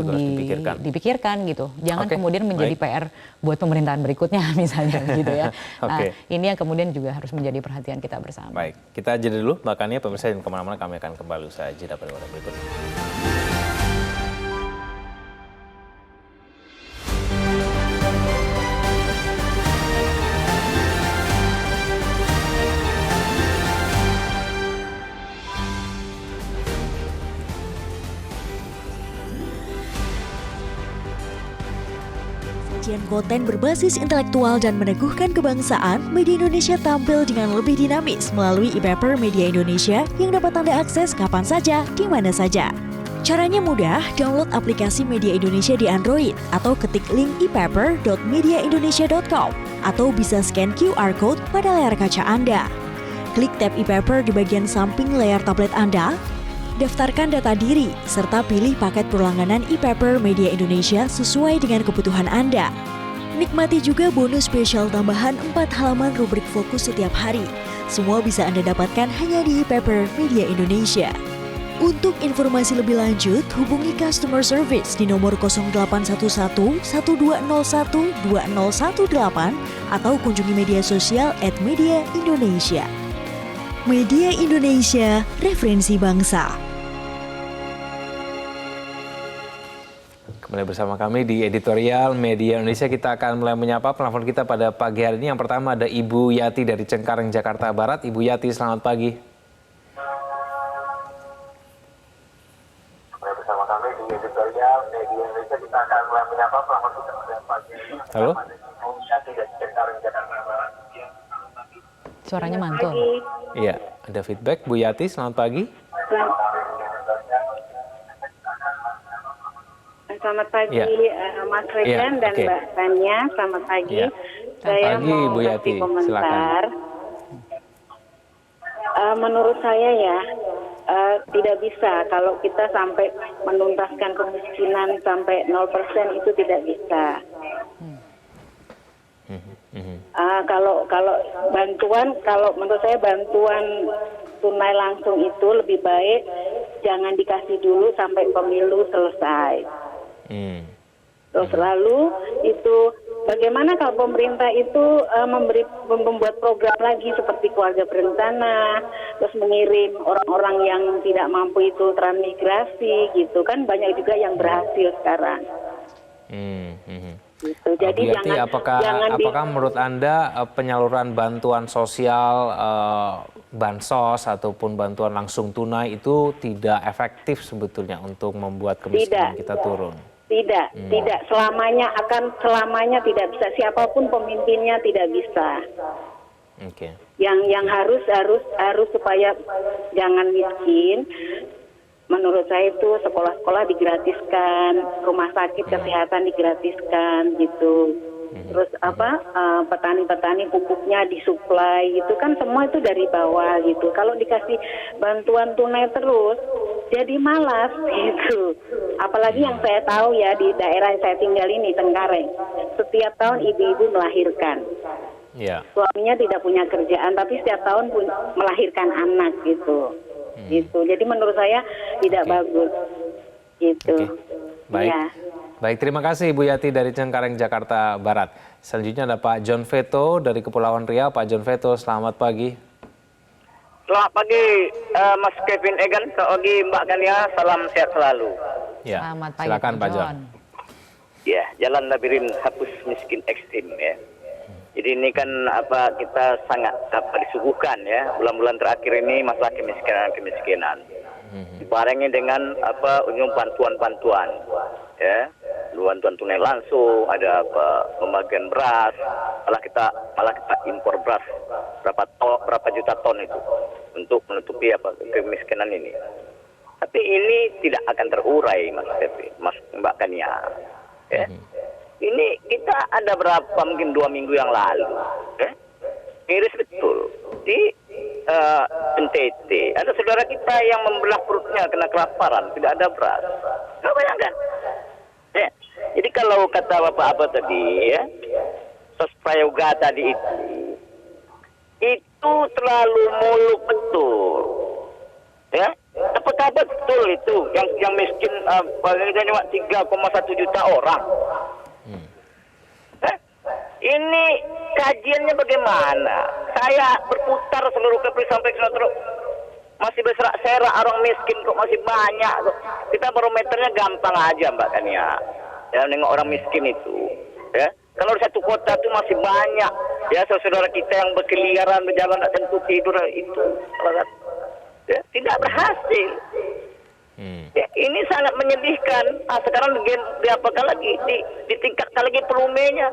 dipikirkan gitu. Jangan kemudian menjadi PR buat pemerintahan berikutnya misalnya gitu ya. Nah, ini yang kemudian juga harus menjadi perhatian kita bersama. Baik, kita jeda dulu, makanya pemirsa dan kemana-mana kami akan kembali usai jeda pada waktu berikutnya. Sajian konten berbasis intelektual dan meneguhkan kebangsaan, Media Indonesia tampil dengan lebih dinamis melalui e-paper Media Indonesia yang dapat Anda akses kapan saja, di mana saja. Caranya mudah, download aplikasi Media Indonesia di Android atau ketik link e-paper.mediaindonesia.com atau bisa scan QR Code pada layar kaca Anda. Klik tab e-paper di bagian samping layar tablet Anda, daftarkan data diri, serta pilih paket berlangganan e-paper Media Indonesia sesuai dengan kebutuhan Anda. Nikmati juga bonus spesial tambahan 4 halaman rubrik fokus setiap hari. Semua bisa Anda dapatkan hanya di e-paper Media Indonesia. Untuk informasi lebih lanjut, hubungi customer service di nomor 0811 1201 2018 atau kunjungi media sosial @media-indonesia. Media Indonesia, referensi bangsa. Kembali bersama kami di editorial Media Indonesia. Kita akan mulai menyapa penelpon kita pada pagi hari ini. Yang pertama ada Ibu Yati dari Cengkareng, Jakarta Barat. Ibu Yati, selamat pagi. Halo? Suaranya mantul. Iya, ada feedback. Bu Yati, selamat pagi. Selamat pagi, Ya. Mas Regan dan oke. Mbak Tania. Selamat pagi. Ya. Saya Pagi, mau Bu Yati. kasih komentar. Silakan. Menurut saya ya, tidak bisa kalau kita sampai menuntaskan kemiskinan sampai 0% itu tidak bisa. Kalau bantuan, kalau menurut saya bantuan tunai langsung itu lebih baik jangan dikasih dulu sampai pemilu selesai. Terus lalu itu bagaimana kalau pemerintah itu membuat program lagi seperti keluarga berencana, terus mengirim orang-orang yang tidak mampu itu transmigrasi gitu kan, banyak juga yang berhasil sekarang. Gitu. Jadi Bu Yati, apakah menurut Anda penyaluran bantuan sosial, bansos ataupun bantuan langsung tunai itu tidak efektif sebetulnya untuk membuat kemiskinan kita turun? Tidak. Selamanya tidak bisa. Siapapun pemimpinnya tidak bisa. Oke. Yang harus supaya jangan miskin. Menurut saya itu sekolah-sekolah digratiskan, rumah sakit kesehatan digratiskan gitu. Terus petani-petani pupuknya disuplai gitu kan, semua itu dari bawah gitu. Kalau dikasih bantuan tunai terus jadi malas gitu. Apalagi yang saya tahu ya di daerah yang saya tinggal ini, Cengkareng, setiap tahun ibu-ibu melahirkan. Ya. Suaminya tidak punya kerjaan tapi setiap tahun melahirkan anak gitu. Gitu. Jadi menurut saya tidak bagus. Gitu. Baik. Ya. Baik, terima kasih Ibu Yati dari Cengkareng, Jakarta Barat. Selanjutnya ada Pak John Veto dari Kepulauan Riau. Pak John Veto, selamat pagi. Selamat pagi Mas Kevin Egan, selamat pagi Mbak Gania, salam sehat selalu. Ya, Selamat pagi, silakan Pak John. Ya, jalan labirin hapus miskin ekstrim ya. Jadi ini kan kita sangat disuguhkan ya, bulan-bulan terakhir ini masalah kemiskinan. Dibarengi dengan unjung bantuan-bantuan ya. Bantuan tunai langsung, ada pembagian beras, malah kita impor beras berapa juta ton itu untuk menutupi kemiskinan ini. Tapi ini tidak akan terurai Mas Mbak Kania. Ya. Ini kita ada mungkin 2 minggu yang lalu, miris betul di NTT. Ada saudara kita yang membelah perutnya kena kelaparan, tidak ada beras. Nggak bayangkan. Ya. Jadi kalau kata Bapak tadi ya, Sosprayoga tadi itu terlalu muluk betul. Ya, apakah betul itu yang miskin cuma 3,1 juta orang? Ini kajiannya bagaimana? Saya berputar seluruh Kepri sampai ke Sumatera, masih berserak-serak orang miskin kok masih banyak. Kita barometernya gampang aja Mbak Kania. Ya, nengok orang miskin itu. Ya, kalau di satu kota itu masih banyak. Ya, saudara kita yang berkeliaran berjalan tak tentu tidur itu, ya, tidak berhasil. Ya, ini sangat menyedihkan. Sekarang diapakan lagi? Ditingkatkan lagi volumenya.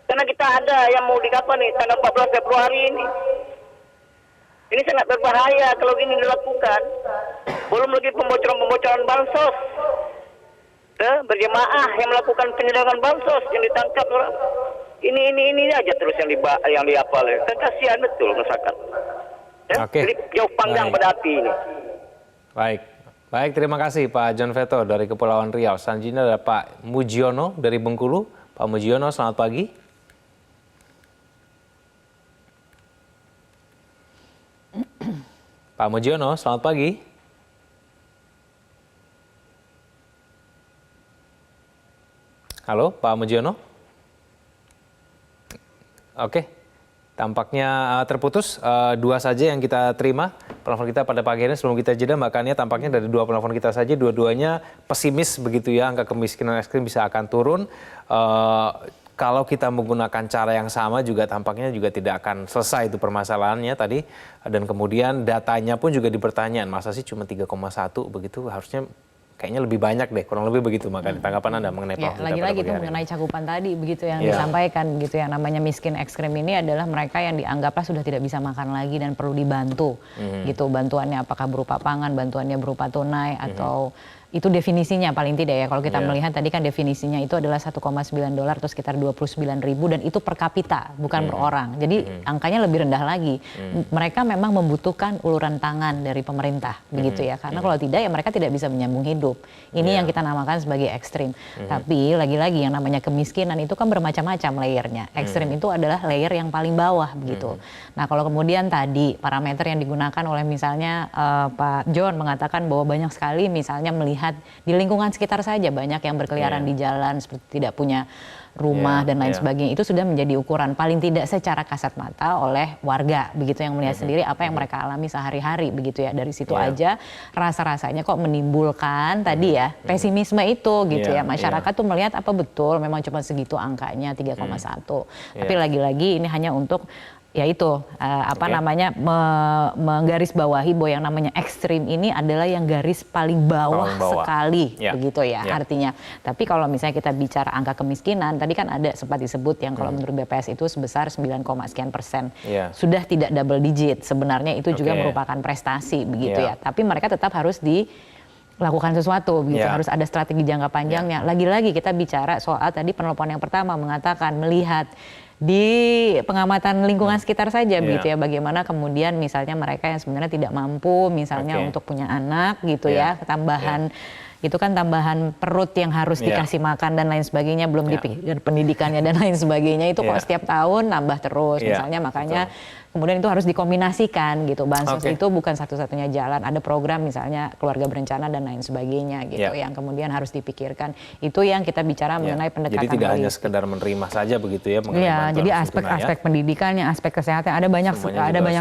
Karena kita ada yang mau dikapan nih tanggal 14 Februari ini. Ini sangat berbahaya kalau ini dilakukan. Belum lagi pembocoran bansos. Berjemaah yang melakukan penyelewengan bansos yang ditangkap orang. Ini aja terus yang dihafal. Kan kasihan betul masyarakat. Ya? Oke. Jadi jauh panggang pada api ini. Baik, terima kasih Pak John Veto dari Kepulauan Riau. Selanjutnya ada Pak Mujiono dari Bengkulu. Pak Mujiono, selamat pagi. Pak Mujiono, selamat pagi. Halo, Pak Mujiono? Oke, tampaknya terputus. Dua saja yang kita terima penelpon kita pada pagi ini. Sebelum kita jeda, Mbak Kania, tampaknya dari dua penelpon kita saja, dua-duanya pesimis begitu ya, angka kemiskinan ekstrim bisa akan turun. Kalau kita menggunakan cara yang sama juga tampaknya juga tidak akan selesai itu permasalahannya tadi. Dan kemudian datanya pun juga dipertanyakan, masa sih cuma 3,1 begitu, harusnya kayaknya lebih banyak deh, kurang lebih begitu. Makanya tanggapan Anda mengenai ya, lagi-lagi itu mengenai cakupan tadi begitu yang disampaikan gitu, yang namanya miskin ekstrim ini adalah mereka yang dianggaplah sudah tidak bisa makan lagi dan perlu dibantu gitu, bantuannya apakah berupa pangan, bantuannya berupa tunai atau itu definisinya paling tidak ya. Kalau kita melihat tadi kan definisinya itu adalah $1,9 atau sekitar 29.000 dan itu per kapita bukan per orang. Jadi angkanya lebih rendah lagi. Mereka memang membutuhkan uluran tangan dari pemerintah begitu ya. Karena kalau tidak ya mereka tidak bisa menyambung hidup. Ini yang kita namakan sebagai ekstrim. Tapi lagi-lagi yang namanya kemiskinan itu kan bermacam-macam layernya. Ekstrim itu adalah layer yang paling bawah begitu. Nah, kalau kemudian tadi parameter yang digunakan oleh misalnya Pak John mengatakan bahwa banyak sekali misalnya melihat di lingkungan sekitar saja banyak yang berkeliaran di jalan seperti tidak punya rumah dan lain sebagainya, itu sudah menjadi ukuran paling tidak secara kasat mata oleh warga begitu yang melihat sendiri apa yang mereka alami sehari-hari begitu ya. Dari situ aja rasa-rasanya kok menimbulkan tadi ya pesimisme itu gitu ya. Masyarakat tuh melihat apa betul memang cuma segitu angkanya 3,1. Tapi lagi-lagi ini hanya untuk yaitu namanya menggarisbawahi bahwa yang namanya ekstrim ini adalah yang garis paling bawah sekali begitu ya artinya. Tapi kalau misalnya kita bicara angka kemiskinan tadi kan ada sempat disebut yang kalau menurut BPS itu sebesar 9, sekian persen. Sudah tidak double digit sebenarnya, itu juga merupakan prestasi begitu ya. Tapi mereka tetap harus lakukan sesuatu gitu, harus ada strategi jangka panjangnya. Lagi-lagi kita bicara soal tadi penelpon yang pertama mengatakan melihat di pengamatan lingkungan sekitar saja begitu ya, bagaimana kemudian misalnya mereka yang sebenarnya tidak mampu misalnya untuk punya anak gitu ya, tambahan itu kan tambahan perut yang harus dikasih makan dan lain sebagainya, belum dipikir pendidikannya dan lain sebagainya, itu kok setiap tahun nambah terus misalnya, makanya kemudian itu harus dikombinasikan gitu. Bansos itu bukan satu-satunya jalan, ada program misalnya keluarga berencana dan lain sebagainya gitu yang kemudian harus dipikirkan. Itu yang kita bicara mengenai pendekatan. Jadi tidak hanya sekedar menerima saja begitu ya. Jadi aspek-aspek pendidikannya, aspek kesehatan, ada banyak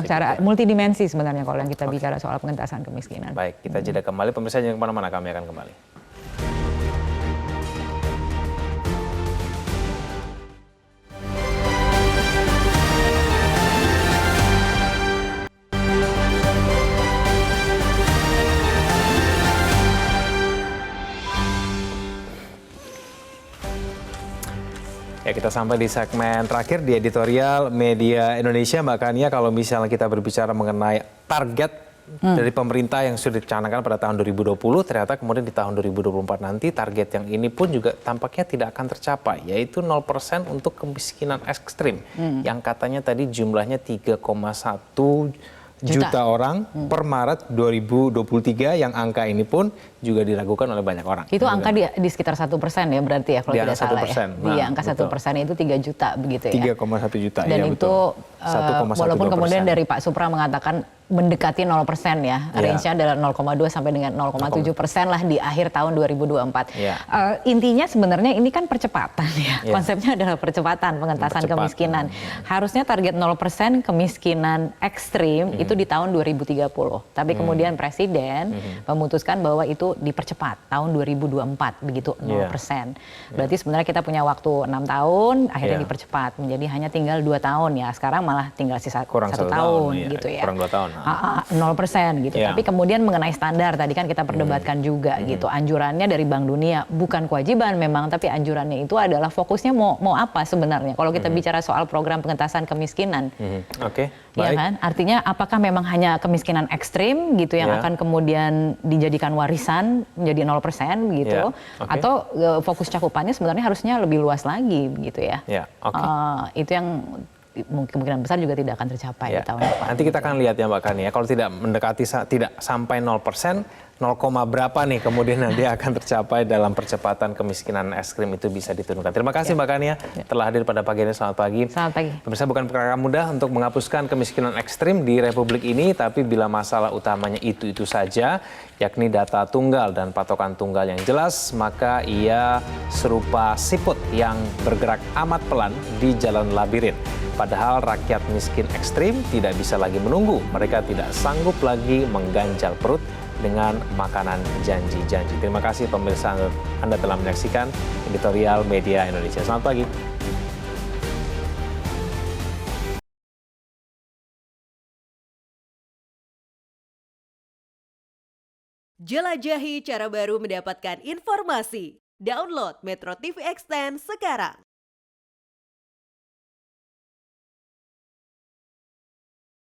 cara, multidimensi sebenarnya kalau yang kita bicara soal pengentasan kemiskinan. Baik, kita jeda kembali, pemirsa jangan kemana-mana, kami akan kembali. Ya, kita sampai di segmen terakhir di editorial Media Indonesia. Mbak Kania, kalau misalnya kita berbicara mengenai target dari pemerintah yang sudah dicanangkan pada tahun 2020, ternyata kemudian di tahun 2024 nanti target yang ini pun juga tampaknya tidak akan tercapai, yaitu 0% untuk kemiskinan ekstrim, yang katanya tadi jumlahnya 3,1 juta orang per Maret 2023, yang angka ini pun juga diragukan oleh banyak orang. Itu angka di sekitar 1% ya berarti ya kalau tidak salah ya. Iya, angka 1% itu 3 juta begitu ya. 3,1 juta. Dan ya, itu walaupun kemudian dari Pak Supra mengatakan mendekati 0% ya, range-nya adalah 0,2 sampai dengan 0,7% lah di akhir tahun 2024. Intinya sebenarnya ini kan percepatan ya, konsepnya adalah percepatan pengentasan kemiskinan. Harusnya target 0% kemiskinan ekstrim itu di tahun 2030. Tapi kemudian Presiden memutuskan bahwa itu dipercepat tahun 2024 begitu 0%. Berarti sebenarnya kita punya waktu 6 tahun, akhirnya dipercepat menjadi hanya tinggal 2 tahun ya. Sekarang malah tinggal sisa 1 tahun gitu ya. Kurang 2 tahun. 0% gitu. Tapi kemudian mengenai standar tadi kan kita perdebatkan juga gitu. Anjurannya dari Bank Dunia bukan kewajiban memang, tapi anjurannya itu adalah fokusnya mau apa sebenarnya. Kalau kita bicara soal program pengentasan kemiskinan. Ya kan? Artinya apakah memang hanya kemiskinan ekstrim gitu yang akan kemudian dijadikan warisan menjadi 0% gitu, atau fokus cakupannya sebenarnya harusnya lebih luas lagi begitu ya. Itu yang kemungkinan besar juga tidak akan tercapai di tahun depan. Nanti kita akan lihat ya Mbak Kania, kalau tidak mendekati, tidak sampai 0%, 0, berapa nih kemudian nanti akan tercapai dalam percepatan kemiskinan ekstrim itu bisa diturunkan. Terima kasih Mbak Kania telah hadir pada pagi ini. Selamat pagi. Selamat pagi. Pemirsa, bukan perkara mudah untuk menghapuskan kemiskinan ekstrim di Republik ini, tapi bila masalah utamanya itu saja, yakni data tunggal dan patokan tunggal yang jelas, maka ia serupa siput yang bergerak amat pelan di jalan labirin. Padahal rakyat miskin ekstrim tidak bisa lagi menunggu. Mereka tidak sanggup lagi mengganjal perut dengan makanan janji-janji. Terima kasih pemirsa, Anda telah menyaksikan Editorial Media Indonesia. Selamat pagi. Jelajahi cara baru mendapatkan informasi. Download Metro TV Extend sekarang.